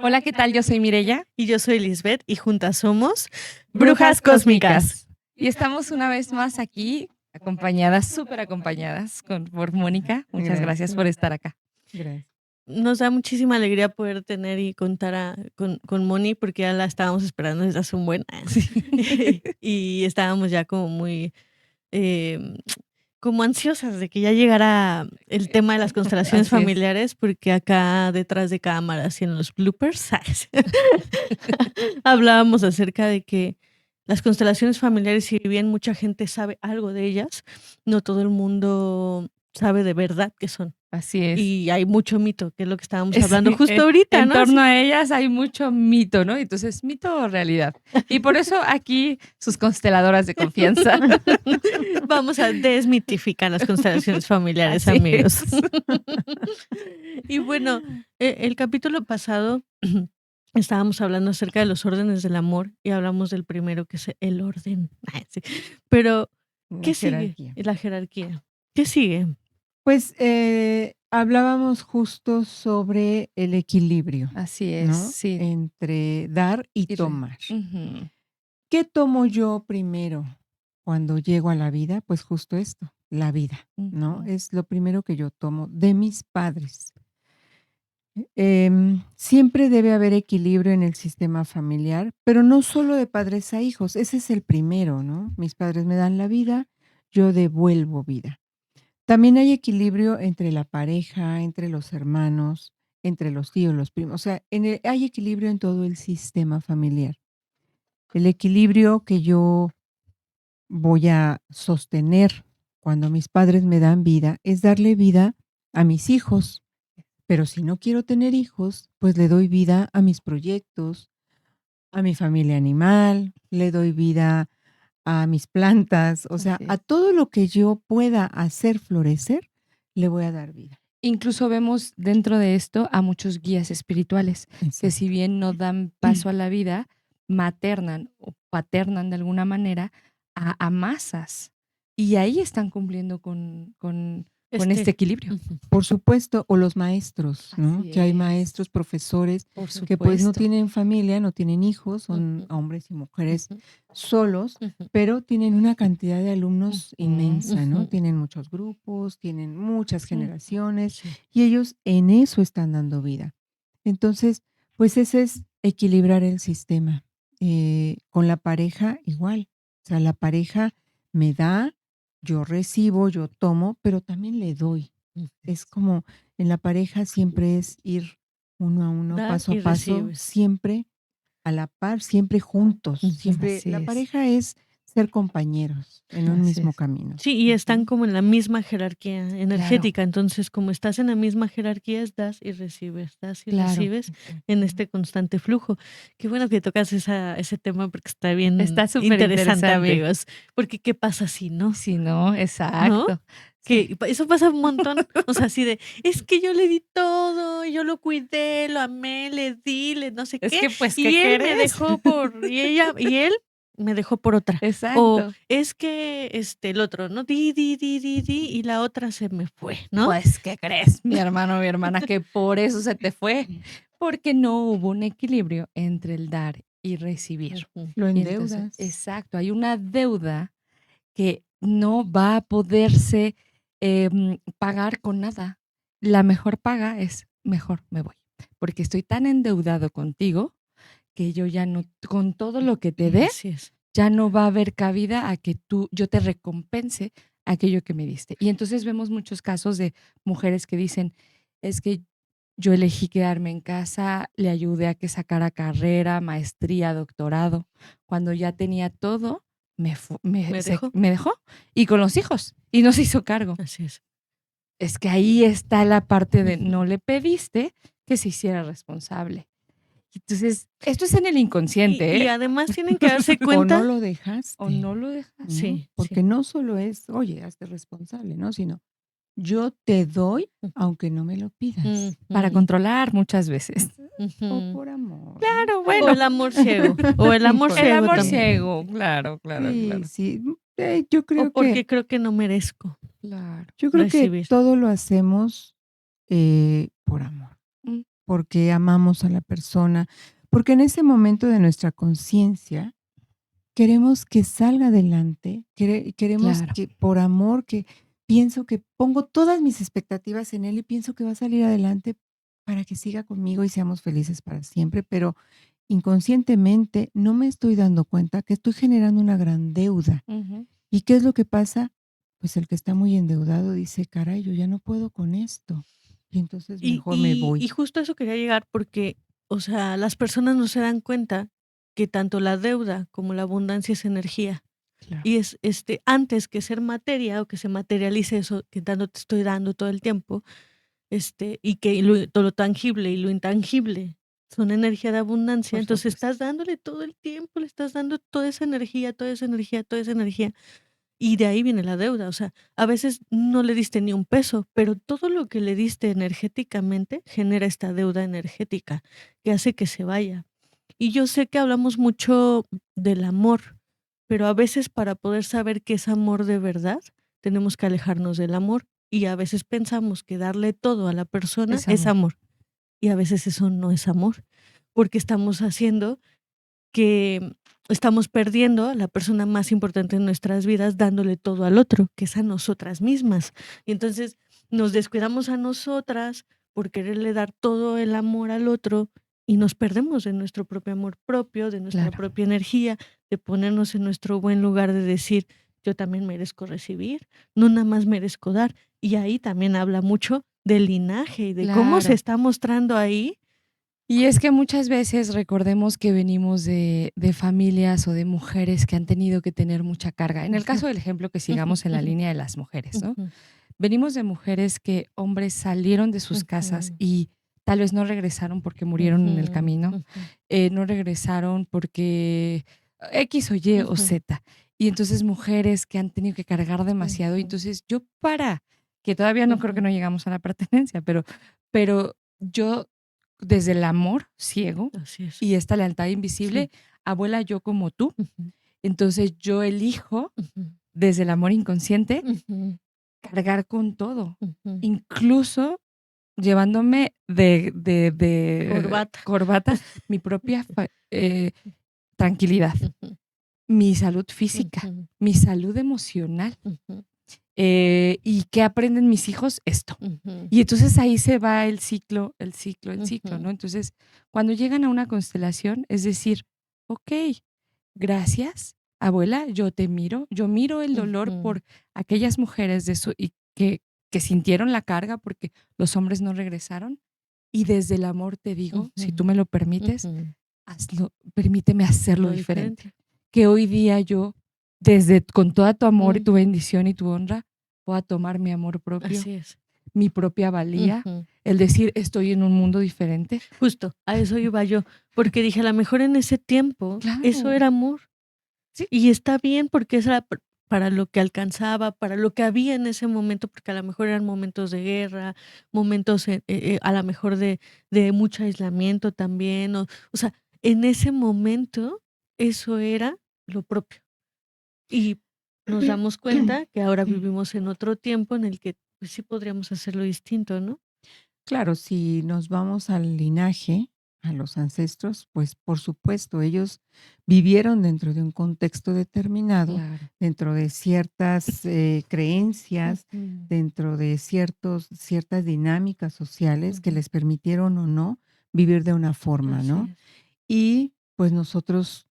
Hola, ¿qué tal? Yo soy Mirella. Y yo soy Lisbeth y juntas somos Brujas Cósmicas. Y estamos una vez más aquí, acompañadas, súper acompañadas por Mónica. Muchas gracias por estar acá. Gracias. Nos da muchísima alegría poder tener y contar con Moni porque ya la estábamos esperando desde hace un buen año. Sí. Y estábamos ya como muy como ansiosas de que ya llegara el tema de las constelaciones Así es. familiares, porque acá detrás de cámaras y en los bloopers hablábamos acerca de que las constelaciones familiares, si bien mucha gente sabe algo de ellas, no todo el mundo sabe de verdad qué son. Así es. Y hay mucho mito, que es lo que estábamos Sí, hablando justo ahorita, en ¿no? torno a ellas hay mucho mito, ¿no? Entonces, mito o realidad. Y por eso aquí sus consteladoras de confianza. Vamos a desmitificar las constelaciones familiares, Así amigos. es. Y bueno, el capítulo pasado estábamos hablando acerca de los órdenes del amor y hablamos del primero, que es el orden. Ay, sí. Pero, ¿qué sigue? La jerarquía. ¿Qué sigue? Pues hablábamos justo sobre el equilibrio, Así es, ¿no? sí. Entre dar y tomar. ¿Qué tomo yo primero cuando llego a la vida? Pues justo esto, la vida, ¿no? Es lo primero que yo tomo de mis padres. Siempre debe haber equilibrio en el sistema familiar, pero no solo de padres a hijos, ese es el primero, ¿no? Mis padres me dan la vida, yo devuelvo vida. También hay equilibrio entre la pareja, entre los hermanos, entre los tíos, los primos, o sea, hay equilibrio en todo el sistema familiar. El equilibrio que yo voy a sostener cuando mis padres me dan vida es darle vida a mis hijos. Pero si no quiero tener hijos, pues le doy vida a mis proyectos, a mi familia animal, le doy vida a mis plantas, o sea, a todo lo que yo pueda hacer florecer, le voy a dar vida. Incluso vemos dentro de esto a muchos guías espirituales que si bien no dan paso a la vida, maternan o paternan de alguna manera a masas. Y ahí están cumpliendo con este equilibrio. Por supuesto, o los maestros, ¿no? Así que hay es. maestros, profesores, Por supuesto. que pues no tienen familia, no tienen hijos, son hombres y mujeres solos, pero tienen una cantidad de alumnos inmensa, ¿no? Tienen muchos grupos, tienen muchas generaciones y ellos en eso están dando vida. Entonces, pues ese es equilibrar el sistema. Con la pareja igual, o sea, la pareja me da, yo recibo, yo tomo, pero también le doy. Es como en la pareja siempre es ir uno a uno, Dar paso y a paso, recibes. siempre a la par, siempre juntos. Siempre Así la es. pareja es ser compañeros en un Así mismo es. camino. Sí, y están como en la misma jerarquía energética. Entonces, como estás en la misma jerarquía, es das y recibes Claro. en este constante flujo. Qué bueno que tocas ese tema porque está bien Está súper interesante, interesante. amigos. Porque ¿qué pasa si no? Si no, exacto. ¿No? Que eso pasa un montón. O sea, así de, es que yo le di todo, yo lo cuidé, lo amé, le di, no sé Es qué. que pues, Y ¿qué él me crees? dejó y él me dejó por otra. O Exacto. es que el otro, ¿no? Di, y la otra se me fue, ¿no? Pues, ¿qué crees, mi hermano o mi hermana? Que por eso se te fue, porque no hubo un equilibrio entre el dar y recibir. Lo Y entonces, endeudas. exacto, hay una deuda que no va a poderse pagar con nada. La mejor paga es, mejor me voy, porque estoy tan endeudado contigo que yo ya no, con todo lo que te dé, Así es. ya no va a haber cabida a que yo te recompense aquello que me diste. Y entonces vemos muchos casos de mujeres que dicen, es que yo elegí quedarme en casa, le ayudé a que sacara carrera, maestría, doctorado. Cuando ya tenía todo, me dejó. Y con los hijos. Y no se hizo cargo. Así es. Es que ahí está la parte de no le pediste que se hiciera responsable. Entonces, esto es en el inconsciente, Y además tienen que darse cuenta. O no lo dejaste. O no lo dejas. ¿no? Sí. Porque no solo es, oye, hazte responsable, ¿no? Sino yo te doy aunque no me lo pidas. Para controlar muchas veces. O por amor. Claro, ¿no? bueno. O el amor ciego. O el amor ciego. El amor también. ciego, claro, claro, Sí, claro. sí. Yo creo O porque que creo que no merezco. Claro. yo creo recibir. que todo lo hacemos por amor. porque amamos a la persona, porque en ese momento de nuestra conciencia queremos que salga adelante, queremos Claro. que por amor, que pienso que pongo todas mis expectativas en él y pienso que va a salir adelante para que siga conmigo y seamos felices para siempre, pero inconscientemente no me estoy dando cuenta que estoy generando una gran deuda. Ujú. ¿Y qué es lo que pasa? Pues el que está muy endeudado dice, caray, yo ya no puedo con esto. Y entonces Y mejor me y voy. y justo a eso quería llegar porque, o sea, las personas no se dan cuenta que tanto la deuda como la abundancia es energía. Claro. Y es, antes que ser materia o que se materialice eso que tanto te estoy dando todo el tiempo, y que todo lo tangible y lo intangible son energía de abundancia, Por entonces supuesto. estás dándole todo el tiempo, le estás dando toda esa energía, toda esa energía, toda esa energía. Y de ahí viene la deuda, o sea, a veces no le diste ni un peso, pero todo lo que le diste energéticamente genera esta deuda energética que hace que se vaya. Y yo sé que hablamos mucho del amor, pero a veces para poder saber qué es amor de verdad, tenemos que alejarnos del amor y a veces pensamos que darle todo a la persona Es es amor. amor y a veces eso no es amor, porque estamos haciendo que estamos perdiendo a la persona más importante en nuestras vidas dándole todo al otro, que es a nosotras mismas. Y entonces nos descuidamos a nosotras por quererle dar todo el amor al otro y nos perdemos de nuestro propio amor propio, de nuestra Claro. propia energía, de ponernos en nuestro buen lugar de decir, yo también merezco recibir, no nada más merezco dar. Y ahí también habla mucho del linaje y de cómo se Claro. está mostrando ahí. Y es que muchas veces recordemos que venimos de familias o de mujeres que han tenido que tener mucha carga. En el Ujú, caso del ejemplo que ujú, sigamos en la ujú, línea de las mujeres, ¿no? ujú, Venimos de mujeres que hombres salieron de sus casas ujú. y tal vez no regresaron porque murieron en el Ujú, camino, ujú, no regresaron porque X o Y o ujú, Z. Y entonces mujeres que han tenido que cargar demasiado. Y ujú, entonces yo para, que todavía no creo que ujú. no llegamos a la pertenencia, pero yo desde el amor ciego Así es. y esta lealtad invisible, Sí. abuela, yo como tú, Ujú, entonces yo elijo ujú, desde el amor inconsciente ujú, cargar con todo, ujú. incluso llevándome de Corbata. corbata mi propia tranquilidad, Ujú, mi salud física, ujú, mi salud emocional. ujú, ¿Y qué aprenden mis hijos? Esto. ujú, Y entonces ahí se va el ciclo, el ciclo, el ciclo, ujú, ¿no? Entonces, cuando llegan a una constelación, es decir, okey, gracias, abuela, yo miro el dolor ujú, por aquellas mujeres de su y que sintieron la carga porque los hombres no regresaron, y desde el amor te digo, si ujú, tú me lo permites, ujú. hazlo, permíteme hacerlo Lo diferente. diferente. Que hoy día yo, desde con toda tu amor y tu Ujú. bendición y tu honra, pueda tomar mi amor propio, Así es. mi propia valía, Ujú. el decir: "Estoy en un mundo diferente". Justo, a eso iba yo, porque dije, a la mejor en ese tiempo eso Claro, era amor. sí, Y está bien porque es para lo que alcanzaba, para lo que había en ese momento, porque a lo mejor eran momentos de guerra, momentos, a la mejor de mucho aislamiento también, o sea, en ese momento eso era lo propio. Y nos damos cuenta que ahora vivimos en otro tiempo en el que, pues, sí podríamos hacerlo distinto, ¿no? Claro, si nos vamos al linaje, a los ancestros, pues por supuesto, ellos vivieron dentro de un contexto determinado, claro. dentro de ciertas creencias, Ujú. dentro de ciertas dinámicas sociales que Ujú. les permitieron o no vivir de una forma, Así ¿no? es. Y pues nosotros,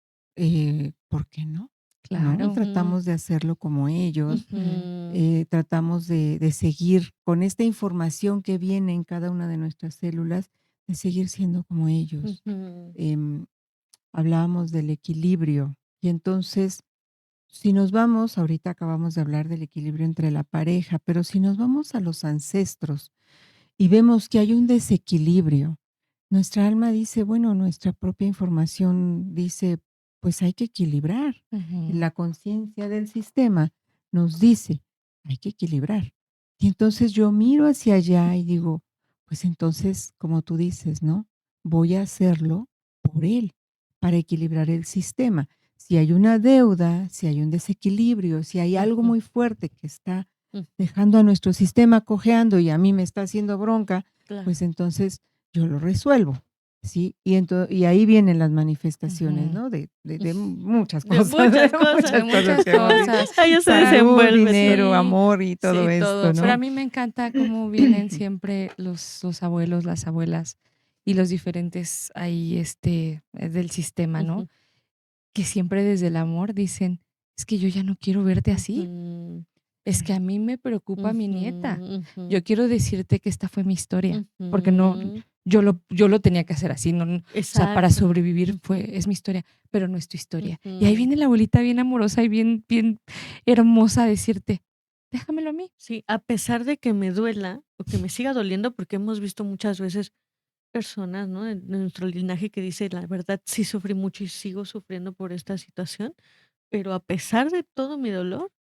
¿por qué no? ¿No? Claro. Ujú, Tratamos de hacerlo como ellos, Ujú. tratamos de seguir con esta información que viene en cada una de nuestras células, de seguir siendo como ellos. ujú, Em, Hablábamos del equilibrio y entonces, si nos vamos, ahorita acabamos de hablar del equilibrio entre la pareja, pero si nos vamos a los ancestros y vemos que hay un desequilibrio, nuestra alma dice, bueno, nuestra propia información dice, pues hay que equilibrar. Y Ujú. la conciencia del sistema nos dice, hay que equilibrar. Y entonces yo miro hacia allá y digo, pues entonces, como tú dices, ¿no? Voy a hacerlo por él, para equilibrar el sistema. Si hay una deuda, si hay un desequilibrio, si hay algo ujú, muy fuerte que está ujú. dejando a nuestro sistema cojeando y a mí me está haciendo bronca, Claro. pues entonces yo lo resuelvo, ¿sí? Y ahí vienen las manifestaciones, Ujú. ¿no? De muchas De cosas, muchas de cosas. De muchas cosas muchas que hemos dicho. cosas. Ahí se Para Salud, desenvuelve todo. dinero, sí, amor y todo sí, esto, todo. Pero a ¿no? mí me encanta cómo vienen siempre los abuelos, las abuelas y los diferentes ahí, del sistema, ¿no? Ujú, Que siempre desde el amor dicen, es que yo ya no quiero verte así. ujú, Es que a mí me preocupa mi nieta. ujú, ujú, Yo quiero decirte que esta fue mi historia, porque no, ujú. yo lo tenía que hacer así, o sea, para Exacto. sobrevivir Ujú, es mi historia, pero no es tu historia. Y ahí ujú. viene la abuelita bien amorosa y bien, bien hermosa a decirte, déjamelo a mí. Sí, a pesar de que me duela o que me siga doliendo, porque hemos visto muchas veces personas, ¿no? De nuestro linaje que dice, la verdad sí sufrí mucho y sigo sufriendo por esta situación, pero a pesar de todo mi dolor,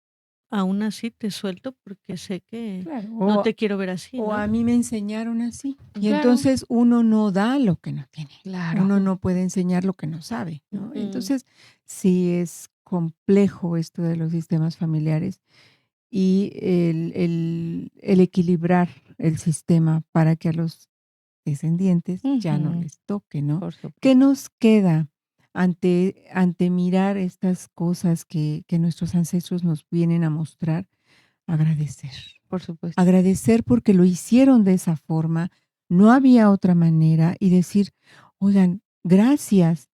aún así te suelto porque sé que Claro, no te quiero ver así, o ¿no? a mí me enseñaron así. Y Ujú, Claro, entonces uno no da lo que no tiene. claro. Uno no puede enseñar lo que no sabe, ¿no? ujú, Entonces, sí es complejo esto de los sistemas familiares y el equilibrar el sistema para que a los descendientes ya no Ujú, les toque, ¿no? por ¿Qué supuesto, nos queda ante mirar estas cosas que nuestros ancestros nos vienen a mostrar? Agradecer. por supuesto. Agradecer porque lo hicieron de esa forma, no había otra manera y decir: "Oigan, gracias,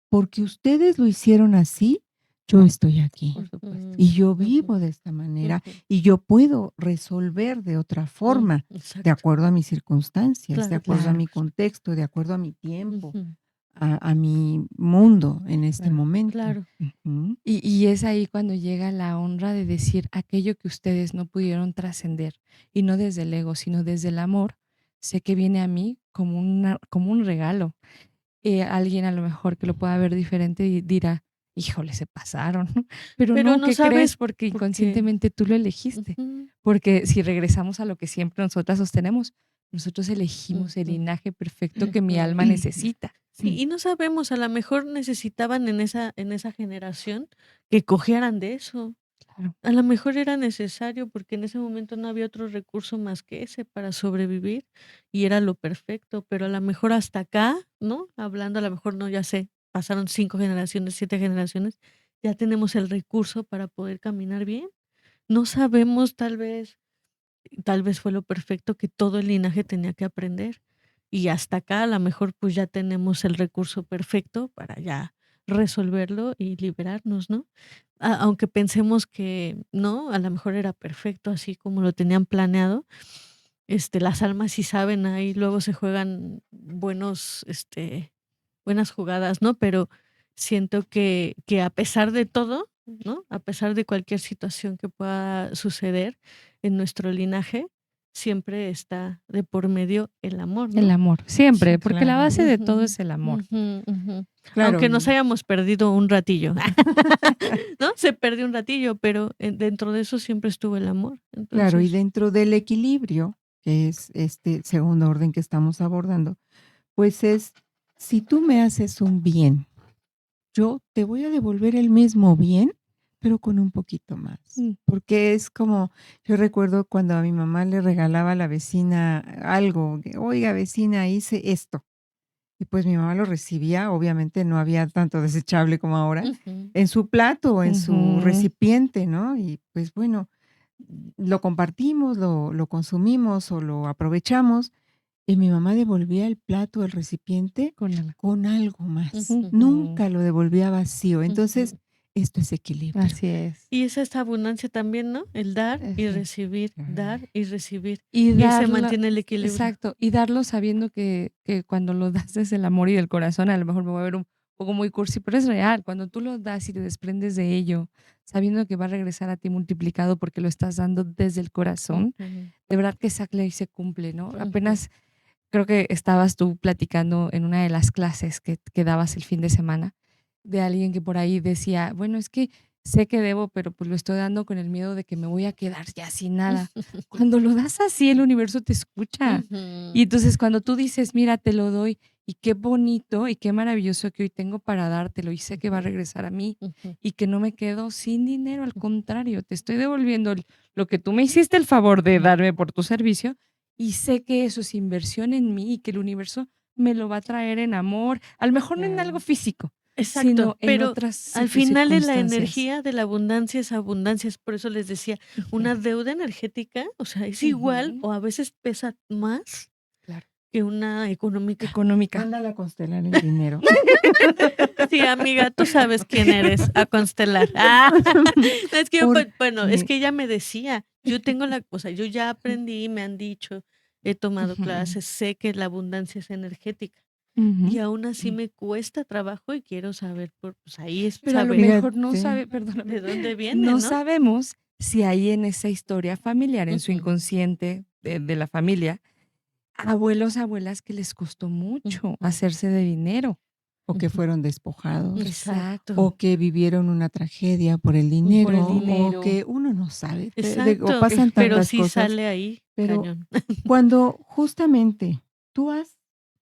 porque ustedes lo hicieron así, yo estoy aquí, Por supuesto. y yo ujú, vivo de esta manera, ujú, y yo puedo resolver de otra forma, de exacto, acuerdo a mis circunstancias, de claro que acuerdo a sí. Claro, mi contexto, de acuerdo a mi tiempo, Ujú, a mi mundo en este claro. momento". claro. Ujú. Y es ahí cuando llega la honra de decir aquello que ustedes no pudieron trascender, y no desde el ego, sino desde el amor, sé que viene a mí como un regalo. Alguien a lo mejor que lo pueda ver diferente y dirá: "Híjole, se pasaron", pero Pero no, no ¿qué crees? sabes Porque por qué. inconscientemente tú lo elegiste. Ujú, Porque si regresamos a lo que siempre nosotras sostenemos, nosotros elegimos el ujú, linaje perfecto que mi alma ujú. necesita. Sí, y no sabemos, a lo mejor necesitaban en esa generación que cogieran de eso. Claro. A lo mejor era necesario porque en ese momento no había otro recurso más que ese para sobrevivir y era lo perfecto, pero a lo mejor hasta acá, ¿no? Hablando, a lo mejor no, ya sé, pasaron 5 generaciones, 7 generaciones, ya tenemos el recurso para poder caminar bien. No sabemos, tal vez fue lo perfecto que todo el linaje tenía que aprender. Y hasta acá, a lo mejor, pues, ya tenemos el recurso perfecto para ya resolverlo y liberarnos, ¿no? Aunque pensemos que no, a lo mejor era perfecto así como lo tenían planeado, las almas sí saben, ahí luego se juegan buenas jugadas, ¿no? Pero siento que a pesar de todo, ¿no? A pesar de cualquier situación que pueda suceder en nuestro linaje, siempre está de por medio el amor, El ¿no? amor, Sí, siempre, porque la claro. base de todo Ujú, es el amor. ujú, ujú. Claro, Aunque nos y hayamos perdido un ratillo, ¿no? Se perdió un ratillo, pero, dentro de eso siempre estuvo el amor. claro, y Entonces dentro del equilibrio, que es este segundo orden que estamos abordando, pues es, si tú me haces un bien, yo te voy a devolver el mismo bien, pero con un poquito más. Mm, Porque es como, yo recuerdo cuando a mi mamá le regalaba a la vecina algo, que, oiga, vecina, hice esto. Y pues mi mamá lo recibía, obviamente no había tanto desechable como ahora, ujú, en su plato o en su ujú. recipiente, ¿no? Y pues bueno, lo compartimos, lo consumimos o lo aprovechamos, y mi mamá devolvía el plato, el recipiente, Con el con algo más. ujú, Ujú. Nunca lo devolvía vacío. Entonces, ujú. esto es equilibrio. Así es. Y es esta abundancia también, ¿no? El Sí. dar y recibir. Y Y ahí se darlo mantiene el equilibrio. exacto, y darlo sabiendo que cuando lo das desde el amor y del corazón, a lo mejor me voy a ver un poco muy cursi, pero es real, cuando tú lo das y te desprendes de ello, sabiendo que va a regresar a ti multiplicado porque lo estás dando desde el corazón, Ujú, de verdad que esa ley se cumple, ¿no? ujú, Apenas creo que estabas tú platicando en una de las clases que dabas el fin de semana, de alguien que por ahí decía: "Bueno, es que sé que debo, pero, pues, lo estoy dando con el miedo de que me voy a quedar ya sin nada". Cuando lo das así, el universo te escucha. Y ujú, entonces, cuando tú dices: "Mira, te lo doy, y qué bonito y qué maravilloso que hoy tengo para dártelo, y sé que va a regresar a mí, ujú, y que no me quedo sin dinero, al contrario, te estoy devolviendo lo que tú me hiciste el favor de darme por tu servicio, y sé que eso es inversión en mí y que el universo me lo va a traer en amor, a lo mejor no en algo Claro. físico, Exacto, sino en pero otras al final la circunstancias. energía de la abundancia es abundancia, es por eso les decía, Ujú, una deuda energética, o sea, es igual ujú, o a veces pesa más claro, que una económica. económica. Mándala a constelar el dinero. Sí, amiga, tú sabes quién eres, a constelar. No, es que, bueno, es Porque que ella me decía, yo tengo o sea, yo ya aprendí, me han dicho, he tomado Ujú, clases, sé que la abundancia es energética. Y ujú. aún así me cuesta trabajo y quiero saber, pues ahí es Pero a lo saber mejor no fíjate, sabe, perdóname, de dónde viene, no ¿no? sabemos si ahí en esa historia familiar, en su Ujú, inconsciente de la familia, abuelos, abuelas que les costó mucho ujú, hacerse de dinero. o que ujú. fueron despojados, Exacto, o que vivieron una tragedia por el Por el dinero, o dinero. que uno no sabe, o exacto, pasan pero tantas sí cosas, sale ahí pero cañón. cuando justamente tú has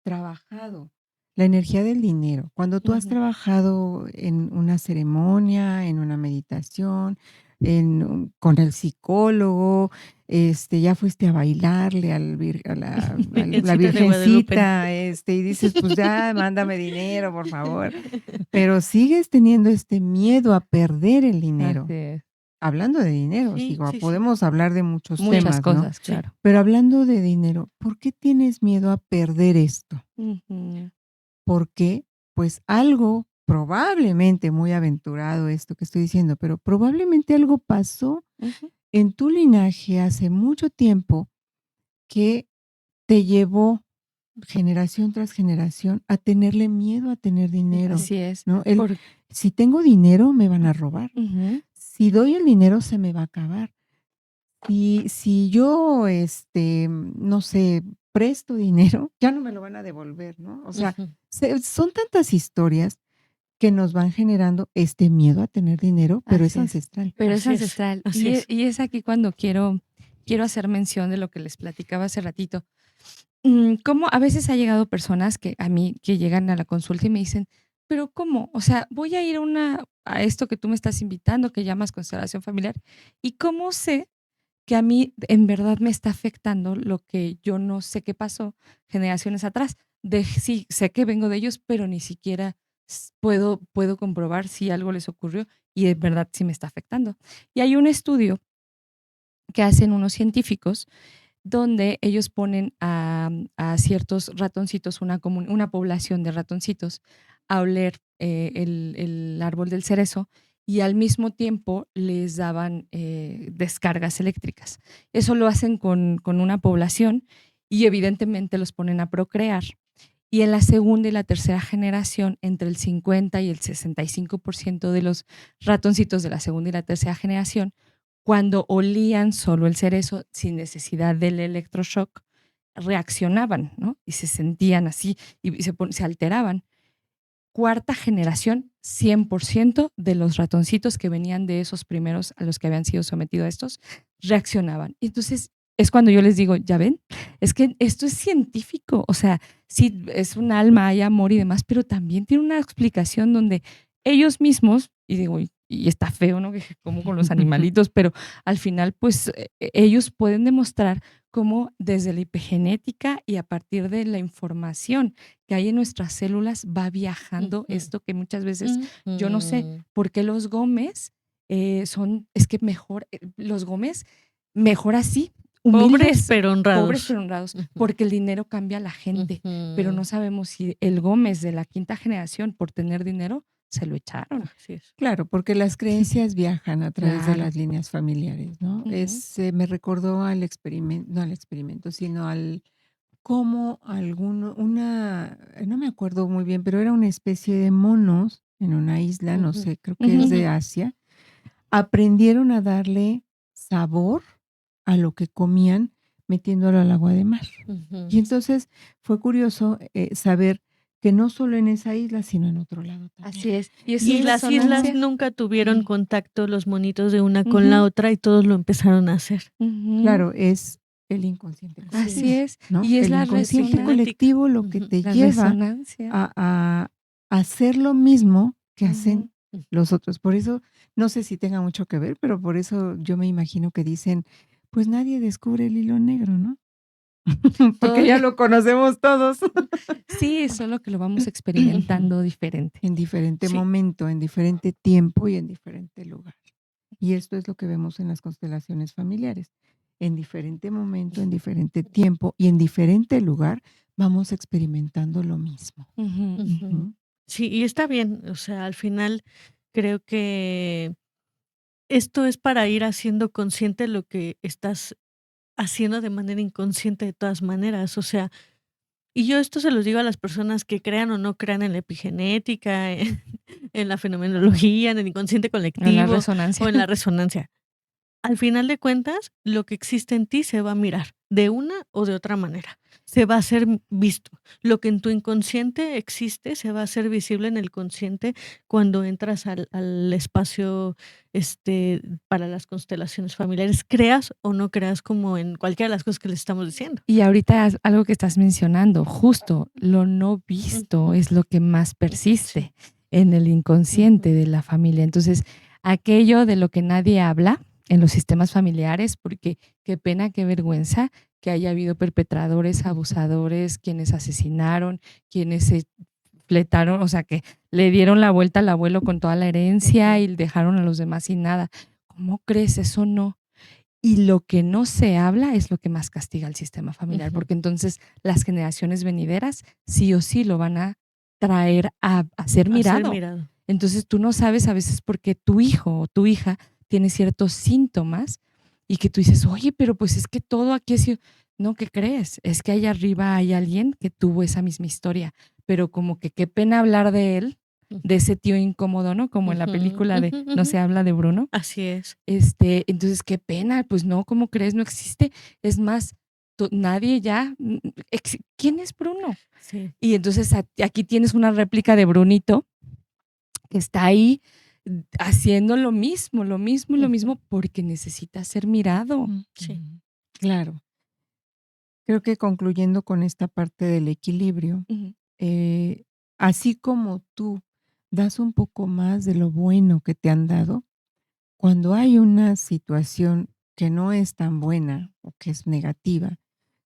trabajado la energía del dinero, cuando tú has Ujú. trabajado en una ceremonia, en una meditación, con el psicólogo, ya fuiste a bailarle a la Virgencita de Guadalupe. virgencita, y dices, pues ya, mándame dinero, por favor. Pero sigues teniendo este miedo a perder el dinero. Así es. Hablando de dinero, Sí, digo, sí, sí, podemos hablar de muchos Muchas temas, ¿no? cosas, sí. claro. Pero hablando de dinero, ¿por qué tienes miedo a perder esto? Ujú, Porque, pues algo, probablemente muy aventurado esto que estoy diciendo, pero probablemente algo pasó ujú. en tu linaje hace mucho tiempo que te llevó generación tras generación a tenerle miedo a tener dinero, Ujú, Así es. ¿no? Por Si tengo dinero, me van a robar. ujú, Si doy el dinero, se me va a acabar. Si yo, no sé, presto dinero, ya no me lo van a devolver, ¿no? O sea, ujú. son tantas historias que nos van generando este miedo a tener dinero, pero es así es. ancestral. Pero es Así es, ancestral. así es. Y es aquí cuando quiero hacer mención de lo que les platicaba hace ratito. Cómo a veces ha llegado personas que a mí que llegan a la consulta y me dicen: "¿Pero cómo? O sea, voy a ir a esto que tú me estás invitando, que llamas constelación familiar, ¿y cómo sé que a mí en verdad me está afectando lo que yo no sé qué pasó generaciones atrás? Sí, sé que vengo de ellos, pero ni siquiera puedo comprobar si algo les ocurrió y en verdad sí me está afectando". Y hay un estudio que hacen unos científicos donde ellos ponen a ciertos ratoncitos, una población de ratoncitos, a oler el árbol del cerezo y al mismo tiempo les daban descargas eléctricas. Eso lo hacen con una población y evidentemente los ponen a procrear. Y en la segunda y la tercera generación, entre el 50 y el 65% de los ratoncitos de la segunda y la tercera generación, cuando olían solo el cerezo sin necesidad del electroshock, reaccionaban, ¿no? Y se sentían así y se alteraban. Cuarta generación, 100% de los ratoncitos que venían de esos primeros a los que habían sido sometidos a estos, reaccionaban. Y entonces es cuando yo les digo, ya ven, es que esto es científico, o sea, sí, es un alma, hay amor y demás, pero también tiene una explicación donde ellos mismos, y digo, y está feo, ¿no? Que como con los animalitos, pero al final, pues ellos pueden demostrar cómo desde la epigenética y a partir de la información que hay en nuestras células va viajando Ujú, esto que muchas veces yo no sé ujú, por qué los Gómez es que mejor, los Gómez mejor así, pobres humildes, pero pobres honrados. pero honrados, Ujú, porque el dinero cambia a la gente, pero ujú. no sabemos si el Gómez de la quinta generación por tener dinero se lo echaron. Así es. Claro, porque las creencias viajan a través de Claro. las líneas familiares, ¿no? Ujú, Me recordó al experimento, no al experimento, sino al cómo no me acuerdo muy bien, pero era una especie de monos en una isla, no Ujú, sé, creo que es ujú, de ujú, Asia, aprendieron a darle sabor a lo que comían metiéndolo al agua de mar. ujú. Y entonces fue curioso saber que no solo en esa isla, sino en otro lado también. así es. Y eso es Y las islas resonancia. nunca tuvieron contacto los monitos de una con la Ujú, otra y todos lo empezaron a hacer. ujú. Claro, es el inconsciente Así Así colectivo, es. es. ¿no? Y es El la inconsciente resonancia. Epigenética. colectivo lo que Ujú, te La lleva resonancia. a hacer lo mismo que hacen Ujú. ujú. los otros. Por eso, no sé si tenga mucho que ver, pero por eso yo me imagino que dicen, pues nadie descubre el hilo negro, ¿no? porque ya Todavía lo conocemos todos. sí, solo que lo vamos experimentando diferente. En diferente Sí. momento, en diferente tiempo y en diferente lugar. Y esto es lo que vemos en las constelaciones familiares. En diferente momento, en diferente tiempo y en diferente lugar, vamos experimentando lo mismo. Ujú. Ujú. Ujú. Sí, y está bien, o sea, al final creo que esto es para ir haciendo consciente lo que estás haciendo de manera inconsciente de todas maneras, o sea, y yo esto se los digo a las personas que crean o no crean en la epigenética, en la fenomenología, en el inconsciente En la colectivo resonancia. o en la resonancia. Al final de cuentas, lo que existe en ti se va a mirar de una o de otra manera. Se va a ser visto. Lo que en tu inconsciente existe se va a hacer visible en el consciente cuando entras al espacio para las constelaciones familiares, creas o no creas, como en cualquiera de las cosas que les estamos diciendo. Y ahorita algo que estás mencionando, justo lo no visto Ujú. es lo que más Sí. persiste en el inconsciente Ujú. de la familia. Entonces, aquello de lo que nadie habla en los sistemas familiares, porque qué pena, qué vergüenza que haya habido perpetradores, abusadores, quienes asesinaron, quienes se fletaron, o sea, que le dieron la vuelta al abuelo con toda la herencia Ujú. y dejaron a los demás sin nada. ¿Cómo crees? Eso no. Y lo que no se habla es lo que más castiga al sistema familiar, Ujú. porque entonces las generaciones venideras sí o sí lo van a traer a ser A ser mirado. mirado. Entonces tú no sabes a veces por qué tu hijo o tu hija tiene ciertos síntomas y que tú dices, oye, pero pues es que todo aquí ha sido, no, ¿qué crees? Es que allá arriba hay alguien que tuvo esa misma historia, pero como que qué pena hablar de él, de ese tío incómodo, ¿no? Como en la Ujú, película de ujú, No ujú. se habla de Bruno. Así es. Entonces, qué pena, pues no, ¿cómo crees? No existe. Es más, nadie ya, ¿quién es Bruno? Sí. Y entonces aquí tienes una réplica de Brunito que está ahí haciendo lo mismo, lo mismo, lo Ujú. mismo, porque necesita ser mirado. Sí. Ujú. Claro. Creo que concluyendo con esta parte del equilibrio, Ujú. eh, así como tú das un poco más de lo bueno que te han dado, cuando hay una situación que no es tan buena o que es negativa,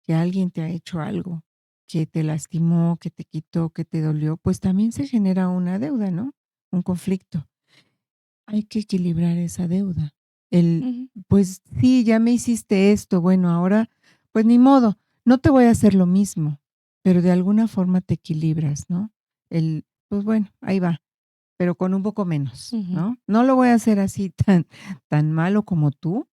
que alguien te ha hecho algo, que te lastimó, que te quitó, que te dolió, pues también se genera una deuda, ¿no? Un conflicto. Hay que equilibrar esa deuda. El, Ujú. pues sí, ya me hiciste esto, bueno, ahora, pues ni modo, no te voy a hacer lo mismo, pero de alguna forma te equilibras, ¿no? Pues bueno, ahí va, pero con un poco menos, Ujú. ¿no? No lo voy a hacer así tan malo como tú,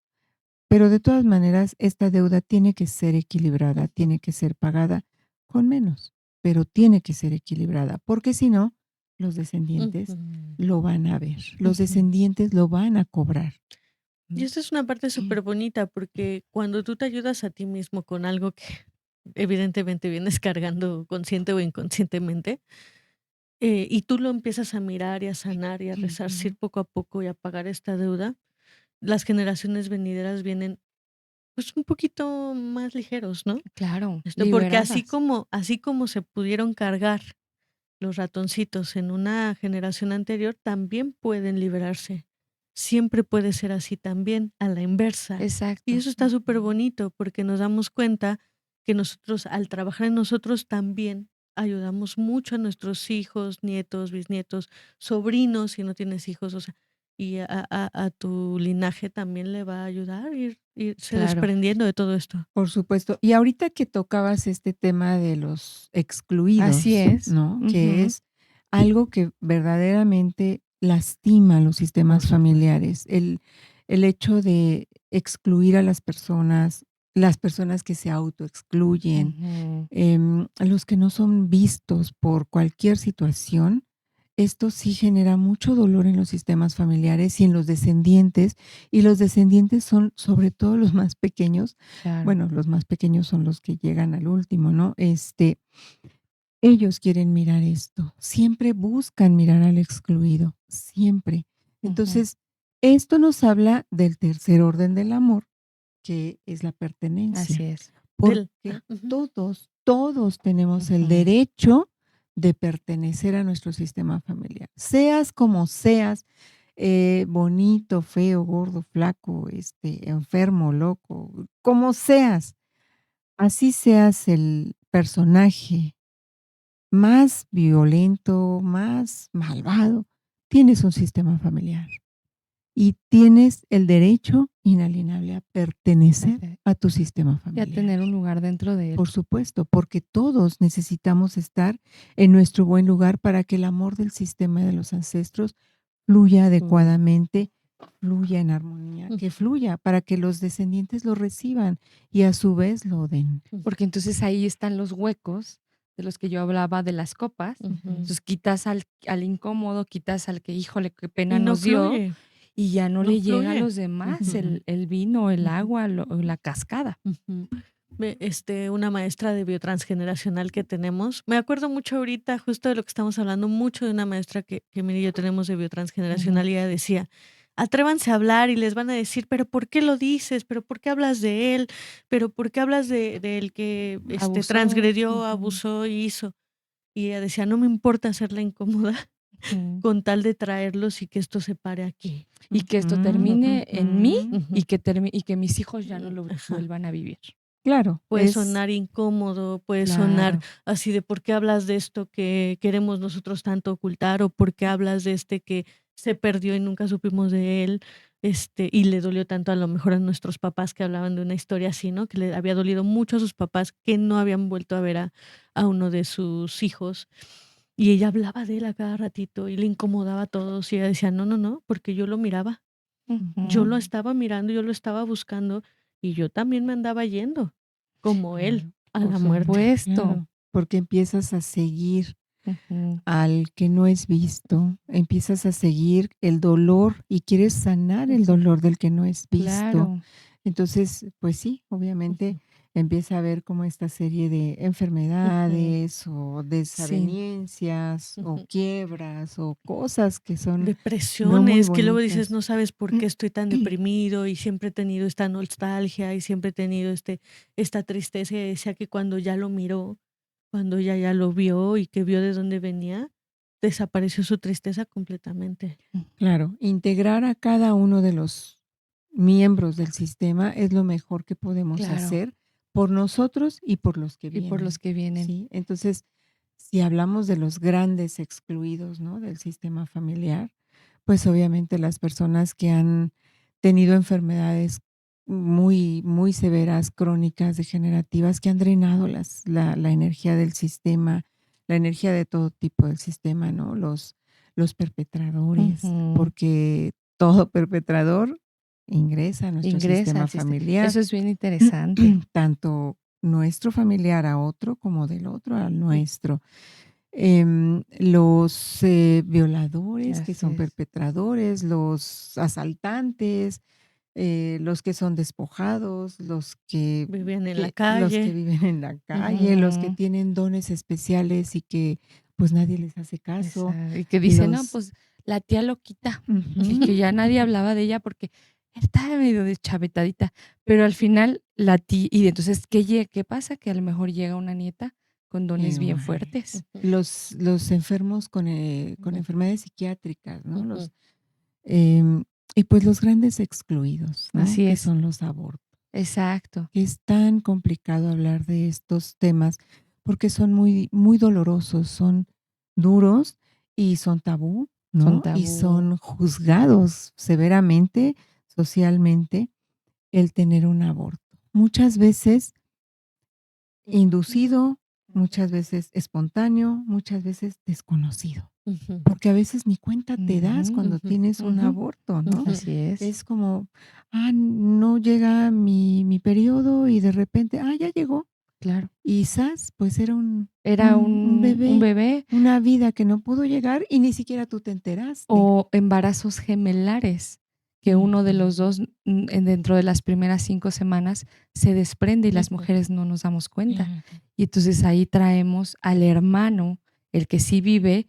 pero de todas maneras esta deuda tiene que ser equilibrada, Ujú. tiene que ser pagada con menos, pero tiene que ser equilibrada, porque si no, los descendientes Ujú. lo van a ver, los Ujú. descendientes lo van a cobrar. Y ¿Mm? esta es una parte superbonita, porque cuando tú te ayudas a ti mismo con algo que evidentemente vienes cargando consciente o inconscientemente, y tú lo empiezas a mirar y a sanar y a resarcir Ujú. poco a poco y a pagar esta deuda, las generaciones venideras vienen, pues, un poquito más ligeros, ¿no? Claro, Porque así liberadas. como se pudieron cargar los ratoncitos en una generación anterior, también pueden liberarse. Siempre puede ser así también, a la inversa. Y Exacto. eso está súper bonito porque nos damos cuenta que nosotros, al trabajar en nosotros, también ayudamos mucho a nuestros hijos, nietos, bisnietos, sobrinos, si no tienes hijos, o sea, y a tu linaje también le va a ayudar irse Claro. desprendiendo de todo esto. Por supuesto. Y ahorita que tocabas este tema de los Así excluidos, es. ¿no? Que Ujú. es algo que verdaderamente lastima los Por sistemas supuesto. familiares, el hecho de excluir a las personas que se autoexcluyen, Ujú. los que no son vistos por cualquier situación, esto sí genera mucho dolor en los sistemas familiares y en los descendientes, y los descendientes son sobre todo los más pequeños. Claro. Bueno, los más pequeños son los que llegan al último, ¿no? Ellos quieren mirar esto, siempre buscan mirar al excluido, siempre. Ujú. Entonces, esto nos habla del tercer orden del amor, que es la Así pertenencia, es. porque Ujú, todos tenemos el Ujú. derecho de pertenecer a nuestro sistema familiar. Seas como seas, bonito, feo, gordo, flaco, enfermo, loco, como seas, así seas el personaje más violento, más malvado, tienes un sistema familiar y tienes el derecho inalienable a pertenecer Hacer a tu sistema y a familiar. tener un lugar dentro de él. Por supuesto, porque todos necesitamos estar en nuestro buen lugar para que el amor del sistema de los ancestros fluya adecuadamente, fluya en armonía, que fluya para que los descendientes lo reciban y a su vez lo den. Porque entonces ahí están los huecos de los que yo hablaba de las copas. Entonces quitas al incómodo, quitas al que, híjole, qué pena Y no nos dio, fluye, y ya no no le llega a fluye. los demás Ujú. el vino, el Ujú. agua, o la cascada. Ujú. Una maestra de biotransgeneracional que tenemos, me acuerdo mucho ahorita justo de lo que estamos hablando, mucho de una maestra que Miri y yo tenemos de biotransgeneracional, y ella decía: "Atrévanse a hablar", y les van a decir: "¿Pero por qué lo dices? ¿Pero por qué hablas de él? ¿Pero por qué hablas de del que, Abusó. transgredió, abusó y hizo?". Y ella decía: "No me importa hacerla incómoda Ujú. con tal de traerlos y que esto se pare aquí". Y que esto Ujú, termine en mí ujú. y que mis hijos ya no lo Ajá. vuelvan a vivir. Claro, Puede sonar incómodo, puede sonar claro. así de: "¿Por qué hablas de esto que queremos nosotros tanto ocultar?", o "¿Por qué hablas de este que se perdió y nunca supimos de él?". Y le dolió tanto a lo mejor a nuestros papás que hablaban de una historia así, ¿no? Que le había dolido mucho a sus papás que no habían vuelto a ver a uno de sus hijos. Y ella hablaba de él a cada ratito y le incomodaba a todos, y ella decía: "No, no, no, porque yo lo miraba, yo Ujú. lo estaba mirando, yo lo estaba buscando, y yo también me andaba yendo, como él, Claro, a por la muerte". Supuesto. claro, porque empiezas a seguir Ujú. al que no es visto, empiezas a seguir el dolor y quieres sanar el dolor del que no es visto. Claro. Entonces, pues sí, obviamente empieza a haber como esta serie de Ujú, enfermedades o Sí. desavenencias o ujú. quiebras o cosas que son no muy Depresiones, que luego dices: bonitas. "No sabes por qué estoy tan deprimido", y siempre he tenido esta nostalgia, y siempre he tenido esta tristeza, y decía que cuando ya lo miró, cuando ella ya lo vio y que vio de dónde venía, desapareció su tristeza completamente. Claro, integrar a cada uno de los miembros del sistema es lo mejor que podemos Claro. hacer por nosotros y por los que Y por los vienen, que vienen. ¿sí? Entonces, si hablamos de los grandes excluidos, ¿no? Del sistema familiar, pues obviamente las personas que han tenido enfermedades muy, muy severas, crónicas, degenerativas, que han drenado la energía del sistema, la energía de todo tipo del sistema, ¿no? Los perpetradores, Ujú. porque todo perpetrador ingresa a nuestro Ingresa sistema al sistema. familiar, Eso es bien interesante. tanto nuestro familiar a otro como del otro al Mm, nuestro. Los violadores que Así son es. perpetradores, los asaltantes, los que son despojados, vivían en la los que calle. viven en la calle, los que Ujú. tienen dones especiales y que pues nadie les hace caso, Y que dice: "No, los pues, la tía loquita", y ujú, que ya nadie hablaba de ella porque estaba medio deschavetadita, pero al final la tía y entonces, ¿qué pasa? Que a lo mejor llega una nieta con dones bien igual. fuertes. Ujú, Los enfermos con ujú, enfermedades psiquiátricas, ¿no? ujú. Em, y pues los grandes excluidos, ¿no? Así Que es. son los abortos. Exacto. Es tan complicado hablar de estos temas porque son muy, muy dolorosos, son duros y son tabú, Son ¿no? Y tabú. son juzgados severamente, socialmente, el tener un aborto. Muchas veces inducido, muchas veces espontáneo, muchas veces desconocido. Ujú, Porque a veces ni cuenta te das Ujú, cuando ujú, tienes un ujú. aborto, ¿no? ujú, Así es. Es como, no llega mi periodo y de repente, ya llegó. Claro. Y zas, pues era un Era un un bebé, bebé una vida que no pudo llegar y ni siquiera tú te enteraste. o embarazos gemelares, que uno de Ujú, los 2, dentro de las primeras 5 semanas se desprende y las ujú. mujeres no nos damos cuenta. claro. Y entonces ahí traemos al hermano, el que sí vive,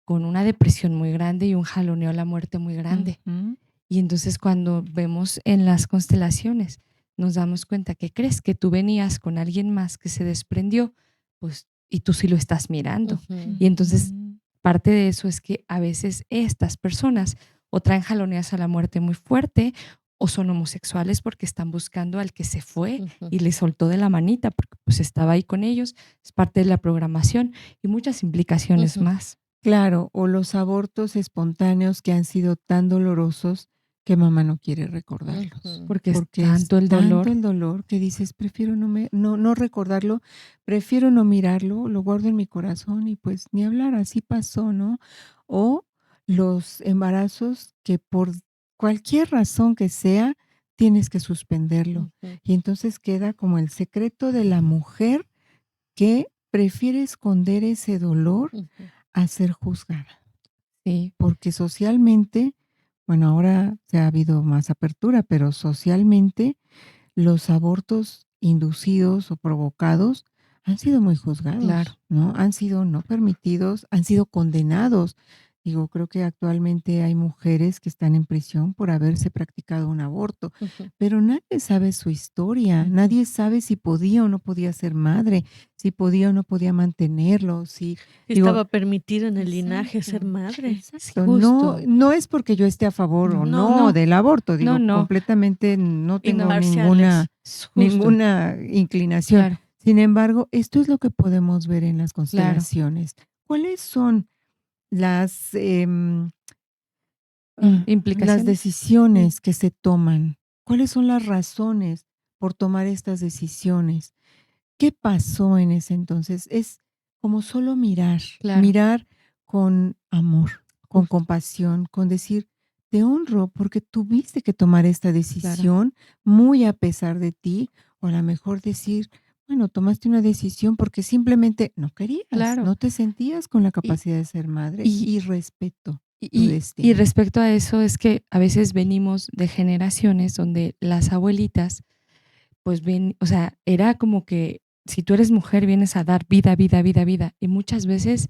con una depresión muy grande y un jaloneo a la muerte muy grande. Ujú, Y entonces cuando vemos en las constelaciones, nos damos cuenta que crees que tú venías con alguien más que se desprendió, pues, y tú sí lo estás mirando. Ujú, Y entonces ujú, parte de eso es que a veces estas personas o traen jaloneas a la muerte muy fuerte o son homosexuales porque están buscando al que se fue Ujú. y le soltó de la manita porque pues estaba ahí con ellos, es parte de la programación y muchas implicaciones Ujú. más. Claro, o los abortos espontáneos que han sido tan dolorosos que mamá no quiere recordarlos, Ujú. Porque es porque es tanto el tanto dolor. el dolor que dices: "Prefiero no recordarlo, prefiero no mirarlo, lo guardo en mi corazón y, pues, ni hablar, así pasó", ¿no? O los embarazos que por cualquier razón que sea, tienes que suspenderlo, Ujú. y entonces queda como el secreto de la mujer que prefiere esconder ese dolor Ujú. a ser juzgada. Sí, Porque socialmente, bueno, ahora se ha habido más apertura, pero socialmente los abortos inducidos o provocados han sido muy claro, juzgados, ¿no? Han sido no permitidos, han sido condenados. Digo, creo que actualmente hay mujeres que están en prisión por haberse practicado un aborto, Ujú. pero nadie sabe su historia, Ujú. nadie sabe si podía o no podía ser madre, si podía o no podía mantenerlo, si Sí digo, estaba permitido en el linaje ser exacto, madre. sí, exacto. No, justo. no es porque yo esté a favor o No, no No, del aborto, no, digo, no, completamente no tengo imparciales. justo, ninguna inclinación. claro, Sin embargo, esto es lo que podemos ver en las claro. constelaciones. ¿Cuáles son las, las Implicaciones. Mm, decisiones que se toman? ¿Cuáles son las razones por tomar estas decisiones? ¿Qué pasó en ese entonces? Es como solo mirar, claro, mirar con amor, con justo, compasión, con decir, te honro porque tuviste que tomar esta claro, decisión muy a pesar de ti, o a lo mejor decir, bueno, tomaste una decisión porque simplemente no querías, claro. no te sentías con la Y, capacidad de ser madre y, y respeto tu y destino. respecto a eso es que a veces venimos de generaciones donde las abuelitas, pues ven, o sea, era como que si tú eres mujer vienes a dar vida, vida, vida, vida, y muchas veces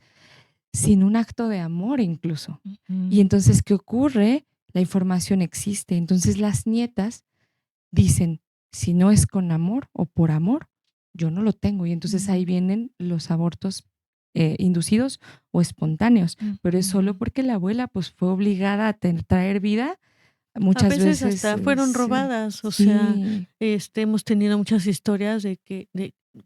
sin un acto de amor incluso. Y Ujú, entonces, ¿qué ocurre? La información existe. Entonces las nietas dicen, si no es con amor o por amor, yo no lo tengo. Y entonces ahí ujú, vienen los abortos inducidos o espontáneos, pero es solo ujú. porque la abuela pues fue obligada a traer vida A muchas veces veces. hasta fueron Sí. robadas, o sea, Sí. hemos tenido muchas historias de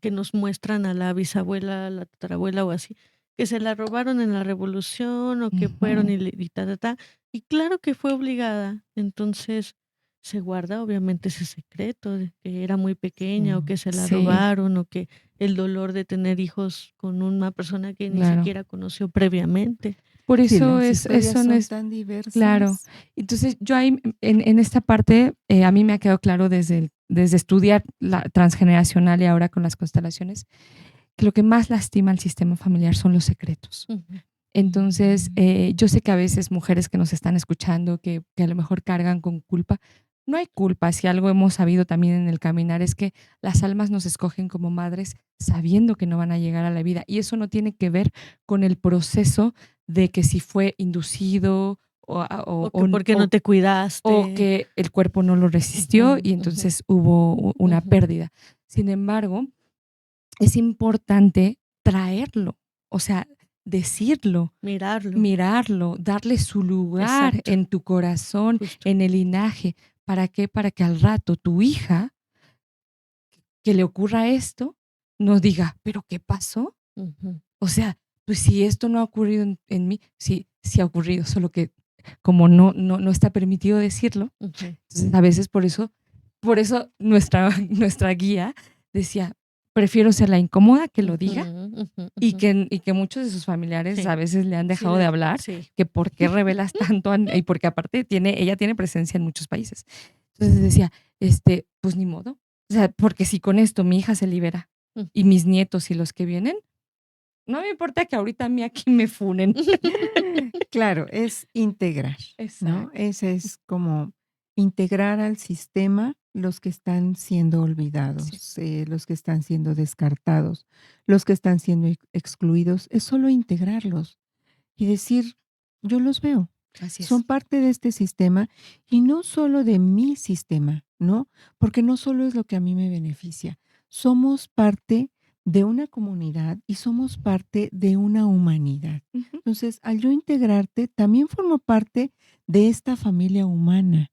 que nos muestran a la bisabuela, a la tatarabuela o así, que se la robaron en la revolución o que fueron Ujú, y ta, ta, ta. Y claro que fue obligada. Entonces, se guarda obviamente ese secreto de que era muy pequeña o Sí. que se la sí, robaron o que el dolor de tener hijos con una persona que ni claro. siquiera conoció previamente. Por Sí, eso las es, historias eso no son es tan claro. diversas. Entonces, yo ahí en esta parte, a mí me ha quedado claro desde estudiar la transgeneracional y ahora con las constelaciones, que lo que más lastima al sistema familiar son los secretos. Ujú. Entonces, yo sé que a veces mujeres que nos están escuchando, que a lo mejor cargan con culpa, no hay culpa. Si algo hemos sabido también en el caminar es que las almas nos escogen como madres sabiendo que no van a llegar a la vida. Y eso no tiene que ver con el proceso de que si fue inducido o, O que por qué no te o cuidaste. que el cuerpo no lo resistió Ujú. y Ujú. entonces hubo una Ujú. pérdida. Sin embargo, es importante traerlo, o sea, decirlo, Mirarlo. mirarlo, darle su lugar Exacto, en tu corazón, justo. en el linaje. ¿Para qué? Para que al rato tu hija, que le ocurra esto, no diga, ¿pero qué pasó? Ujú. O sea, pues si esto no ha ocurrido en mí, sí, sí ha ocurrido, solo que como no está permitido decirlo, Ujú. entonces a veces por eso nuestra, nuestra guía decía, prefiero ser la incómoda que lo Ujú. diga Ujú. Ujú. y que muchos de sus familiares a Sí, veces le han sí dejado de le hablar, sí. que por qué revelas tanto, y porque aparte ella tiene presencia en muchos países. Entonces decía, pues ni modo. O sea, porque si con esto mi hija se libera y Ujú. mis nietos y los que vienen, no me importa que ahorita a mí aquí me funen. Claro, es integrar, ¿no? Exacto. Ese es como integrar al sistema los que están siendo Sí, olvidados, los que están siendo descartados, los que están siendo excluidos. Es solo integrarlos y decir, yo los veo, así son es. parte de este sistema y no solo de mi sistema, ¿no? Porque no solo es lo que a mí me beneficia, somos parte de una comunidad y somos parte de una humanidad. Ujú. Entonces, al yo integrarte, también formo parte de esta familia humana.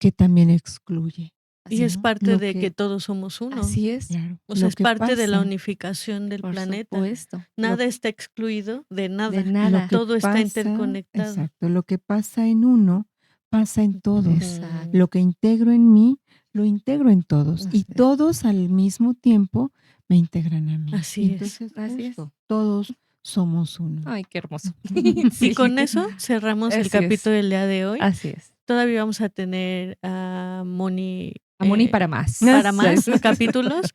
que también excluye. Y Así, es ¿no? parte Lo de que que todos somos uno. así es, Claro, O sea, lo es que parte de la pasa, unificación del por planeta. supuesto. Lo Nada está excluido de de nada. lo nada. que Todo está pasa, interconectado. exacto, lo que pasa en uno, pasa en todos. Exacto. Lo que integro en mí, lo integro en todos. Así Y es. todos al mismo tiempo me integran a mí. Y Así es. entonces, Así es. justo, todos somos uno. Ay, qué hermoso. Y Sí, con eso cerramos el así es, capítulo del día de hoy. así es. Todavía vamos a tener a Moni Amor y para más. para más capítulos.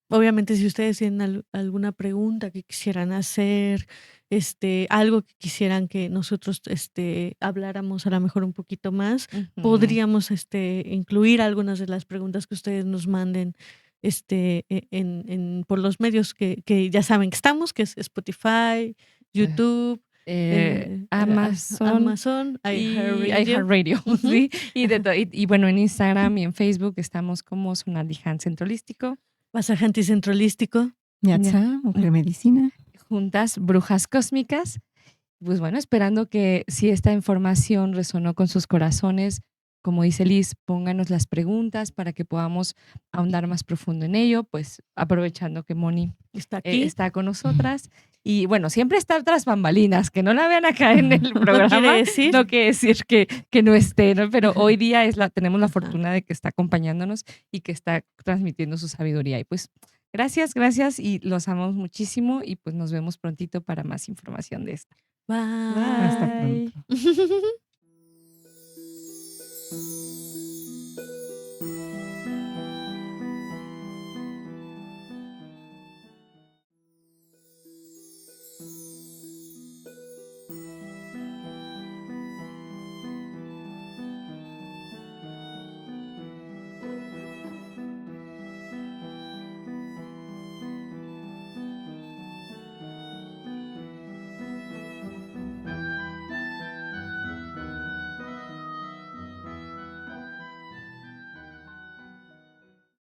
Obviamente, si ustedes tienen alguna pregunta que quisieran hacer, algo que quisieran que nosotros habláramos a lo mejor un poquito más, Ujú. podríamos incluir algunas de las preguntas que ustedes nos manden por los medios que ya saben que estamos, que es Spotify, YouTube, Amazon y iHeartRadio. iHeartRadio, Ujú. sí, y de todo. Y bueno, en Instagram y en Facebook estamos como Sonaldiján Centro Holístico, Masaje anticentro holístico. Yatza, mujer medicina. juntas Brujas Cósmicas. Pues bueno, esperando que si esta información resonó con sus corazones, como dice Liz, pónganos las preguntas para que podamos ahondar más profundo en ello, pues aprovechando que Moni Está aquí. está con nosotras. Y bueno, siempre está tras bambalinas, que no la vean acá en el programa. No quiere decir que no esté, ¿no? Pero hoy día tenemos la Ajá. fortuna de que está acompañándonos y que está transmitiendo su sabiduría. Y pues gracias y los amamos muchísimo y pues nos vemos prontito para más información de esto. Bye. Hasta pronto.